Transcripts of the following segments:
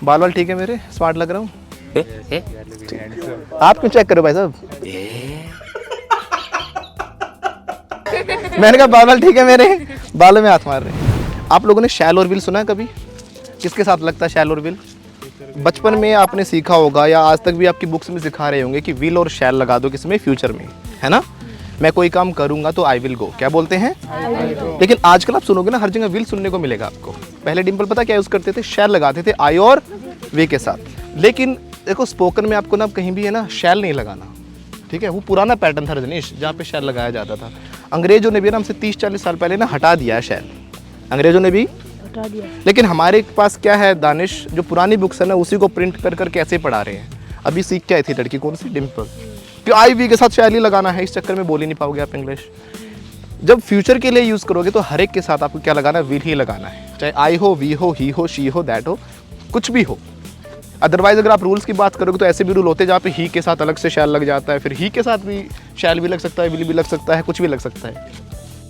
बाल वाल ठीक है मेरे, स्मार्ट लग रहा हूँ। आप क्यों चेक करो भाई साहब? मैंने कहा बाल वाल ठीक है मेरे, बालों में हाथ मार रहे हैं। आप लोगों ने शैल और विल सुना है कभी? किसके साथ लगता है शैल और विल? बचपन में आपने सीखा होगा या आज तक भी आपकी बुक्स में सिखा रहे होंगे कि विल और शैल लगा दो किसमें, फ्यूचर में, है ना? मैं कोई काम करूंगा तो आई विल गो, क्या बोलते हैं? लेकिन आजकल आप सुनोगे ना हर जगह विल सुनने को मिलेगा आपको। पहले डिम्पल पता क्या यूज करते थे? शैल लगाते थे आई और वे के साथ। लेकिन देखो स्पोकन में आपको ना कहीं भी है ना शैल नहीं लगाना, ठीक है? वो पुराना पैटर्न था रजनीश, जहाँ पे शैल लगाया जाता था। अंग्रेजों ने भी ना हमसे 30-40 साल पहले ना हटा दिया है शैल, अंग्रेजों ने भी हटा दिया। लेकिन हमारे पास क्या है दानिश, जो पुरानी बुक्स है ना उसी को प्रिंट कर कर कैसे पढ़ा रहे हैं। अभी सीख के आई थी लड़की, कौन सी? डिम्पल, कि आई वी के साथ शैल ही लगाना है। इस चक्कर में बोल ही नहीं पाओगे आप इंग्लिश। जब फ्यूचर के लिए यूज़ करोगे तो हर एक के साथ आपको क्या लगाना है? विल ही लगाना है, चाहे आई हो, वी हो, ही हो, शी हो, दैट हो, कुछ भी हो। अदरवाइज अगर आप रूल्स की बात करोगे तो ऐसे भी रूल होते हैं जहाँ पे ही के साथ अलग से शैल लग जाता है, फिर ही के साथ भी शैल भी लग सकता है, विल भी लग सकता है, कुछ भी लग सकता है।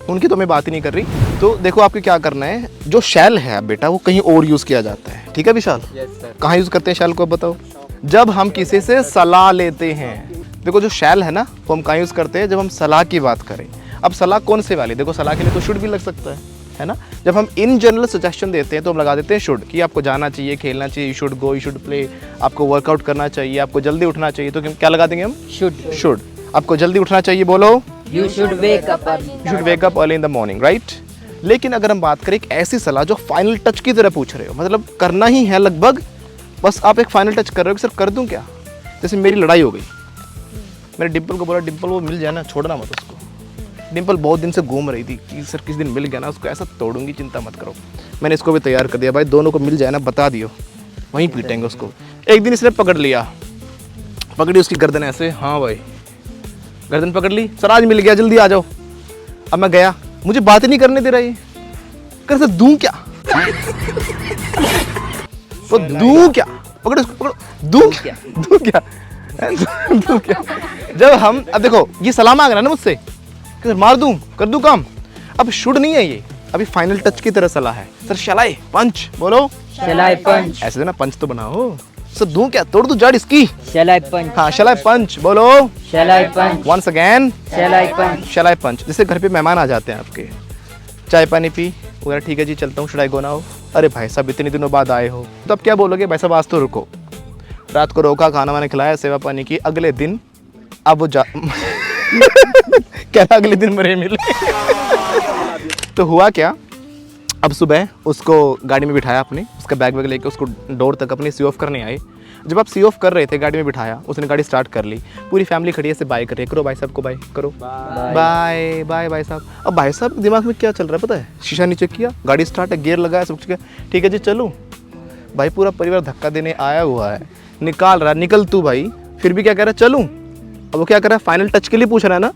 उनकी तो मैं बात ही नहीं कर रही। तो देखो आपको क्या करना है, जो शैल है बेटा वो कहीं और यूज़ किया जाता है, ठीक है विशाल? कहाँ यूज़ करते हैं शैल को, अब बताओ? जब हम किसी से सलाह लेते हैं। देखो जो शैल है ना वो हम कहाँ यूज़ करते हैं? जब हम सलाह की बात करें। अब सलाह कौन से वाली? देखो सलाह के लिए तो शुड भी लग सकता है ना? जब हम इन जनरल सजेशन देते हैं तो हम लगा देते हैं शुड, कि आपको जाना चाहिए, खेलना चाहिए, you should go, you should play, आपको वर्कआउट करना चाहिए, आपको जल्दी उठना चाहिए, तो क्या लगा देंगे हम? शुड। आपको जल्दी उठना चाहिए, बोलो You should wake up early. You should wake up early in the morning, right? लेकिन अगर हम बात करें एक ऐसी सलाह जो फाइनल टच की तरह पूछ रहे हो, मतलब करना ही है लगभग, बस आप एक फाइनल टच कर रहे हो कि सर कर दूं क्या? जैसे मेरी लड़ाई हो गई, मैंने डिम्पल को बोला डिम्पल वो मिल जाए ना, छोड़ना मत उसको। डिम्पल बहुत दिन से घूम रही थी कि सर किस दिन मिल गया ना उसको ऐसा तोड़ूंगी, चिंता मत करो। मैंने इसको भी तैयार कर दिया, भाई दोनों को मिल जाए ना बता दियो, वहीं पीटेंगे उसको। एक दिन इसने पकड़ लिया, पकड़ी उसकी गर्दन ऐसे, हाँ भाई गर्दन पकड़ ली, सर आज मिल गया जल्दी आ जाओ। अब मैं गया, मुझे बात ही नहीं करने दे रही, कर सर दूं क्या? तो दूं क्या? पकड़ो उसको, पकड़ो, दूं क्या? दूं क्या? दूं क्या? जब हम अब देखो ये सलाह मांग रहा है ना मुझसे कि सर मार दूं, कर दूं काम, अब शुड नहीं है ये, अभी फाइनल टच की तरह सलाह है। सर शैल आई पंच, बोलो Shall I punch? ऐसे ना पंच तो बनाओ। सर दूं क्या? तोड़ दूं जड़ इसकी? Shall I punch? हाँ शैल आई पंच, बोलो Shall I punch? Once again Shall I punch? Shall I punch. जैसे घर पे मेहमान आ जाते हैं आपके, चाय पानी पी वगैरह, ठीक है जी चलता हूँ, शुड आई गो नाउ? अरे भाई साहब इतने दिनों बाद आए हो, तो अब क्या बोलोगे? भाई साहब आज तो रुको, रात को रोका, खाना वाना खिलाया, सेवा पानी की, अगले दिन अब वो जा क्या अगले दिन मरे मिले। तो हुआ क्या, अब सुबह उसको गाड़ी में बिठाया अपनी, उसका बैग वैग लेके उसको डोर तक अपनी सी ऑफ करने आए। जब आप सी ऑफ कर रहे थे गाड़ी में बिठाया, उसने गाड़ी स्टार्ट कर ली, पूरी फैमिली खड़ी है से बाय कर रही है, करो भाई साहब को बाय करो, बाय बाय भाई साहब। अब भाई साहब के दिमाग में क्या चल रहा है पता है? शीशा नीचे किया, गाड़ी स्टार्ट है, गियर लगाया, सब कुछ किया, ठीक है जी चलो। भाई पूरा परिवार धक्का देने आया हुआ है, निकाल रहा, निकल तू भाई, फिर भी क्या कह रहा है? चलूं। अब वो क्या कर रहा है? फाइनल टच के लिए पूछ रहा है ना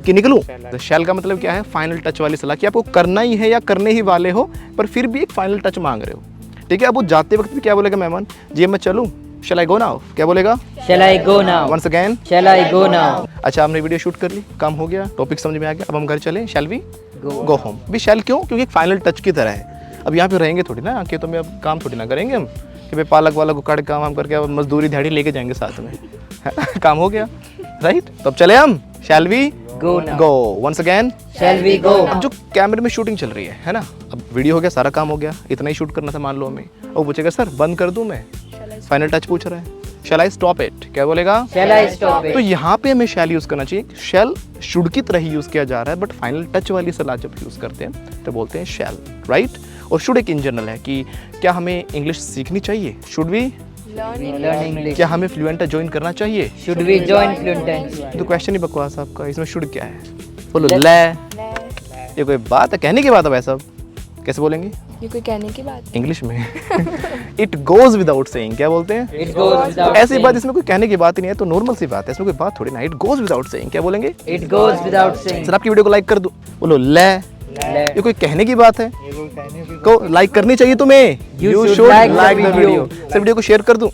कि निकलूं। तो शैल का मतलब क्या है? फाइनल टच वाली सलाह, कि आपको करना ही है या करने ही वाले हो, पर फिर भी एक फाइनल टच मांग रहे हो, ठीक है? अब वो जाते वक्त भी क्या बोलेगा मेहमान? जी मैं चलूं, शैल आई गो नाउ? क्या बोलेगा? Shall I go now? Once again Shall I go now? अच्छा हमने वीडियो शूट कर ली, काम हो गया, टॉपिक समझ में आ गया, अब हम घर चलें, शैल वी गो होम? भी शैल क्यों? क्योंकि एक फाइनल टच की तरह है। अब यहाँ पे रहेंगे थोड़ी ना, खेतों में अब काम थोड़ी ना करेंगे हम कि भाई पालक वाला को काट काम हम करके अब मजदूरी दिहाड़ी लेके जाएंगे साथ में, काम हो गया, राइट? तो अब चले हम, shall we Go now. Go once again? Shall we go? अब जो कैमरे में शूटिंग चल रही है ना, अब वीडियो हो गया, सारा काम हो गया, इतना ही शूट करना था मान लो हमें, वो पूछेगा सर बंद कर दूं मैं? फाइनल टच पूछ रहा है, शैल आई स्टॉप इट? क्या बोलेगा? Shall I stop तो it? यहाँ पे हमें शैल यूज करना चाहिए। शैल शुड की तरह ही यूज किया जा रहा है, बट फाइनल टच वाली सलाह जब यूज करते हैं तो बोलते हैं शैल, राइट? और शुड एक इन जनरल है कि क्या हमें इंग्लिश सीखनी चाहिए? Should we Learn English. क्या हमें फ्लुएंट ज्वाइन करना चाहिए? Should we join Fluent? तो क्वेश्चन ही बकवास आपका, इसमें शुड क्या है? बोलो ले। ये कोई बात है? कहने की बात है भाई साहब, कैसे बोलेंगे ये कोई कहने की बात? इंग्लिश में? इट गोज विदाउट सेइंग, क्या बोलते हैं? It goes without ऐसी बात saying. इसमें कोई कहने की बात ही नहीं है, तो नॉर्मल सी बात है, इसमें कोई बात थोड़ी ना। इट गोज विदाउट सेइंग, क्या बोलेंगे? It goes without saying. Sir आपकी वीडियो को लाइक कर दूं? बोलो ले। ये कोई कहने की बात है? को लाइक करनी चाहिए तुम्हें, You should like the video. Sir video को शेयर कर दूं?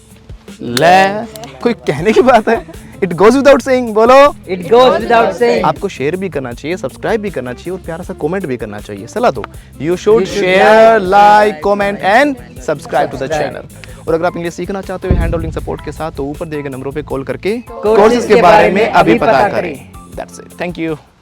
ले, कोई कहने की बात है? इट गोज विदाउट सेइंग, बोलो It goes without saying. आपको शेयर भी करना चाहिए, सब्सक्राइब भी करना चाहिए और प्यारा सा कमेंट भी करना चाहिए। सलाह दो, you should share, like, comment and subscribe to the channel. और अगर आप इंग्लिश सीखना चाहते हो हैंड होल्डिंग सपोर्ट के साथ तो ऊपर दिए गए नंबरों पे कॉल करके कोर्सेज कोर्सेज के बारे में अभी पता करें। That's it, thank you.